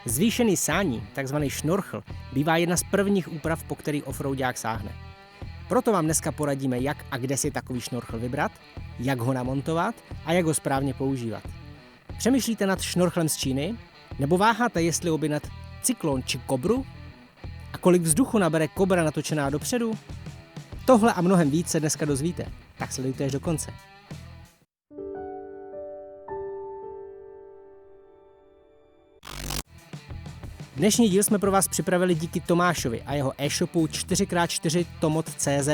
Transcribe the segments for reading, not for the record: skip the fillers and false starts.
Zvýšený sání, takzvaný šnorchl, bývá jedna z prvních úprav, po který offroadák sáhne. Proto vám dneska poradíme, jak a kde si takový šnorchl vybrat, jak ho namontovat a jak ho správně používat. Přemýšlíte nad šnorchlem z Číny? Nebo váháte, jestli objednat Cyklon či Kobru? A kolik vzduchu nabere Kobra natočená dopředu? Tohle a mnohem víc se dneska dozvíte, tak sledujte až do konce. Dnešní díl jsme pro vás připravili díky Tomášovi a jeho e-shopu 4x4 tomod.cz.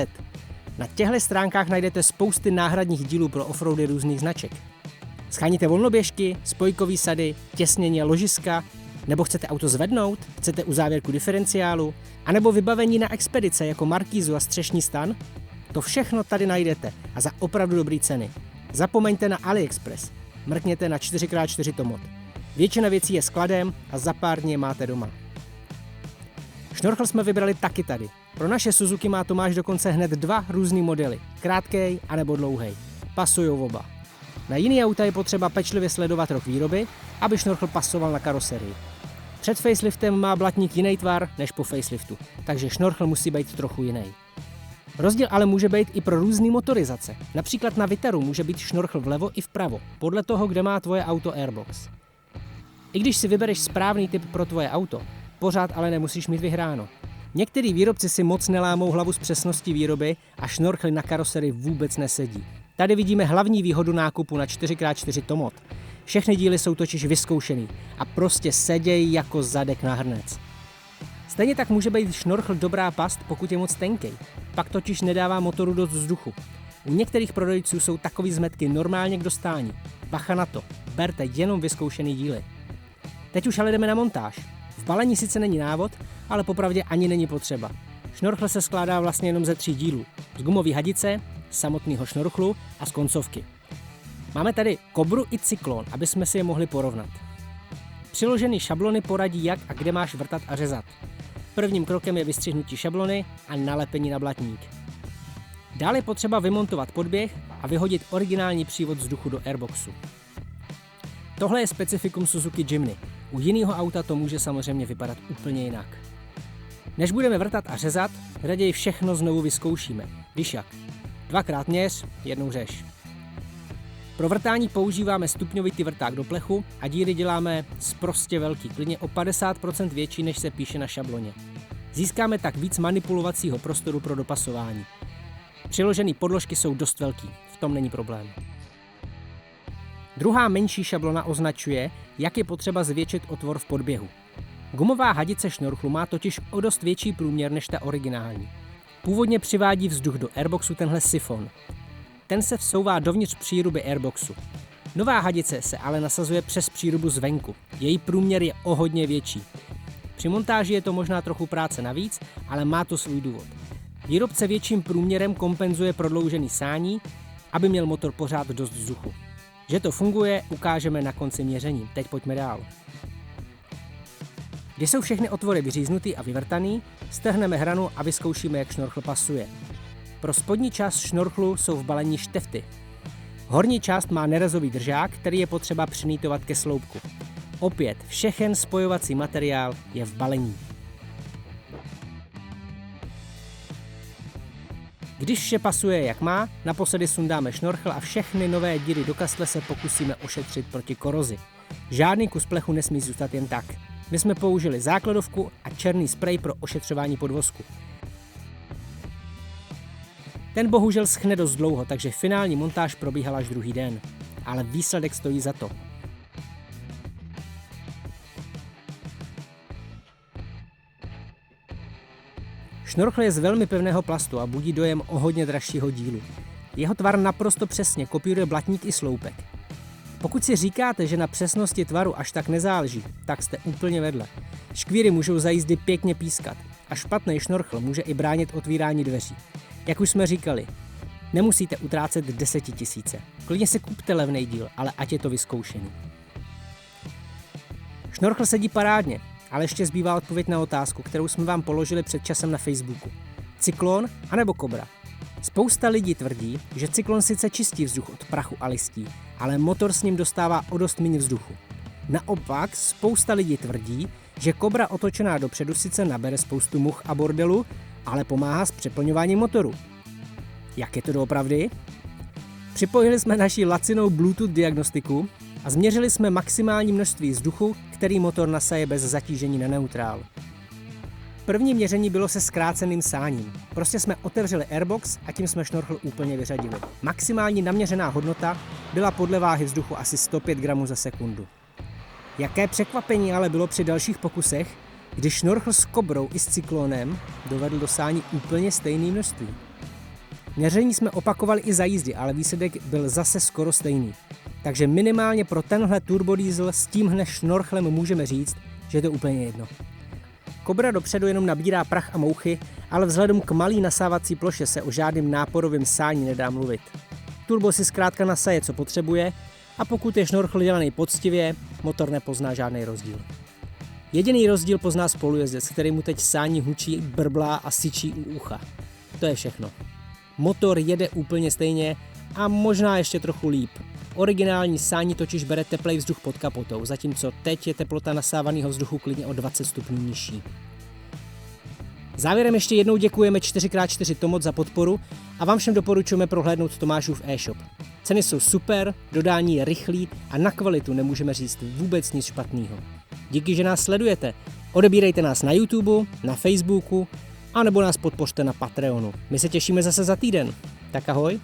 Na těchto stránkách najdete spousty náhradních dílů pro offroady různých značek. Scháníte volnoběžky, spojkový sady, těsnění ložiska, nebo chcete auto zvednout, chcete uzávěrku diferenciálu, anebo vybavení na expedice jako markízu a střešní stan? To všechno tady najdete a za opravdu dobrý ceny. Zapomeňte na AliExpress, mrkněte na 4x4 Tomod. Většina věcí je skladem a za pár dní je máte doma. Šnorchl jsme vybrali taky tady. Pro naše Suzuki má Tomáš dokonce hned 2 různý modely, krátkej anebo dlouhej. Pasujou oba. Na jiný auta je potřeba pečlivě sledovat rok výroby, aby šnorchl pasoval na karoserii. Před faceliftem má blatník jiný tvar než po faceliftu, takže šnorchl musí být trochu jiný. Rozdíl ale může být i pro různé motorizace. Například na Vitaru může být šnorchl vlevo i vpravo, podle toho, kde má tvoje auto airbox. I když si vybereš správný typ pro tvoje auto, pořád ale nemusíš mít vyhráno. Některý výrobci si moc nelámou hlavu s přesností výroby a šnorchly na karoserii vůbec nesedí. Tady vidíme hlavní výhodu nákupu na 4x4 Tomod. Všechny díly jsou totiž vyzkoušený a prostě sedějí jako zadek na hrnec. Stejně tak může být šnorchl dobrá past, pokud je moc tenkej. Pak totiž nedává motoru dost vzduchu. U některých prodejců jsou takový zmetky normálně k dostání. Bacha na to, berte jenom vyzkoušený díly. Teď už ale jdeme na montáž. V balení sice není návod, ale popravdě ani není potřeba. Šnorchl se skládá vlastně jenom ze 3 dílů. Z gumové hadice, samotného šnorchlu a z koncovky. Máme tady Kobru i Cyklon, aby jsme si je mohli porovnat. Přiložený šablony poradí, jak a kde máš vrtat a řezat. Prvním krokem je vystřihnutí šablony a nalepení na blatník. Dále je potřeba vymontovat podběh a vyhodit originální přívod vzduchu do airboxu. Tohle je specifikum Suzuki Jimny. U jiného auta to může samozřejmě vypadat úplně jinak. Než budeme vrtat a řezat, raději všechno znovu vyzkoušíme. Víš jak? 2krát měř, jednou řež. Pro vrtání používáme stupňovitý vrták do plechu a díry děláme sprostě velký, klidně o 50% větší, než se píše na šabloně. Získáme tak víc manipulovacího prostoru pro dopasování. Přiložené podložky jsou dost velký, v tom není problém. Druhá menší šablona označuje, jak je potřeba zvětšit otvor v podběhu. Gumová hadice šnorchlu má totiž o dost větší průměr než ta originální. Původně přivádí vzduch do airboxu tenhle sifon. Ten se vsouvá dovnitř příruby airboxu. Nová hadice se ale nasazuje přes přírubu zvenku. Její průměr je o hodně větší. Při montáži je to možná trochu práce navíc, ale má to svůj důvod. Výrobce větším průměrem kompenzuje prodloužený sání, aby měl motor pořád dost vzduchu. Že to funguje, ukážeme na konci měření. Teď pojďme dál. Když jsou všechny otvory vyříznutý a vyvrtaný, strhneme hranu a vyzkoušíme, jak šnorchl pasuje. Pro spodní část šnorchlu jsou v balení štefty. Horní část má nerezový držák, který je potřeba přinýtovat ke sloupku. Opět, všechen spojovací materiál je v balení. Když vše pasuje jak má, naposledy sundáme šnorchl a všechny nové díry do kastle se pokusíme ošetřit proti korozi. Žádný kus plechu nesmí zůstat jen tak. My jsme použili základovku a černý sprej pro ošetřování podvozku. Ten bohužel schne dost dlouho, takže finální montáž probíhala až druhý den. Ale výsledek stojí za to. Šnorchl je z velmi pevného plastu a budí dojem o hodně dražšího dílu. Jeho tvar naprosto přesně kopíruje blatník i sloupek. Pokud si říkáte, že na přesnosti tvaru až tak nezáleží, tak jste úplně vedle. Škvíry můžou za jízdy pěkně pískat a špatný šnorchl může i bránit otvírání dveří. Jak už jsme říkali, nemusíte utrácet 10 000. Klidně si kupte levnej díl, ale ať je to vyzkoušený. Šnorchl sedí parádně, ale ještě zbývá odpověď na otázku, kterou jsme vám položili před časem na Facebooku. Cyklon anebo Kobra? Spousta lidí tvrdí, že Cyklon sice čistí vzduch od prachu a listí, ale motor s ním dostává o dost méně vzduchu. Naopak spousta lidí tvrdí, že Cobra otočená dopředu sice nabere spoustu much a bordelu, ale pomáhá s přeplňováním motoru. Jak je to doopravdy? Připojili jsme naši lacinou Bluetooth diagnostiku a změřili jsme maximální množství vzduchu, který motor nasaje bez zatížení na neutrál. První měření bylo se zkráceným sáním. Prostě jsme otevřeli airbox a tím jsme šnorchl úplně vyřadili. Maximální naměřená hodnota byla podle váhy vzduchu asi 105 gramů za sekundu. Jaké překvapení ale bylo při dalších pokusech, když šnorchl s Cobrou i s Cyclonem dovedl do sání úplně stejné množství. Měření jsme opakovali i za jízdy, ale výsledek byl zase skoro stejný. Takže minimálně pro tenhle turbodiesel s tímhle šnorchlem můžeme říct, že je to úplně jedno. Cobra dopředu jenom nabírá prach a mouchy, ale vzhledem k malý nasávací ploše se o žádným náporovém sání nedá mluvit. Turbo si zkrátka nasaje, co potřebuje, a pokud je šnorchl dělaný poctivě, motor nepozná žádný rozdíl. Jediný rozdíl pozná spolujezdec, který mu teď sání hučí, brblá a syčí u ucha. To je všechno. Motor jede úplně stejně a možná ještě trochu líp. Originální sání totiž bere teplej vzduch pod kapotou, zatímco teď je teplota nasávaného vzduchu klidně o 20 stupňů nižší. Závěrem ještě jednou děkujeme 4x4 Tomot za podporu a vám všem doporučujeme prohlédnout Tomášův e-shop. Ceny jsou super, dodání je rychlý a na kvalitu nemůžeme říct vůbec nic špatného. Díky, že nás sledujete. Odebírejte nás na YouTube, na Facebooku, anebo nás podpořte na Patreonu. My se těšíme zase za týden. Tak ahoj.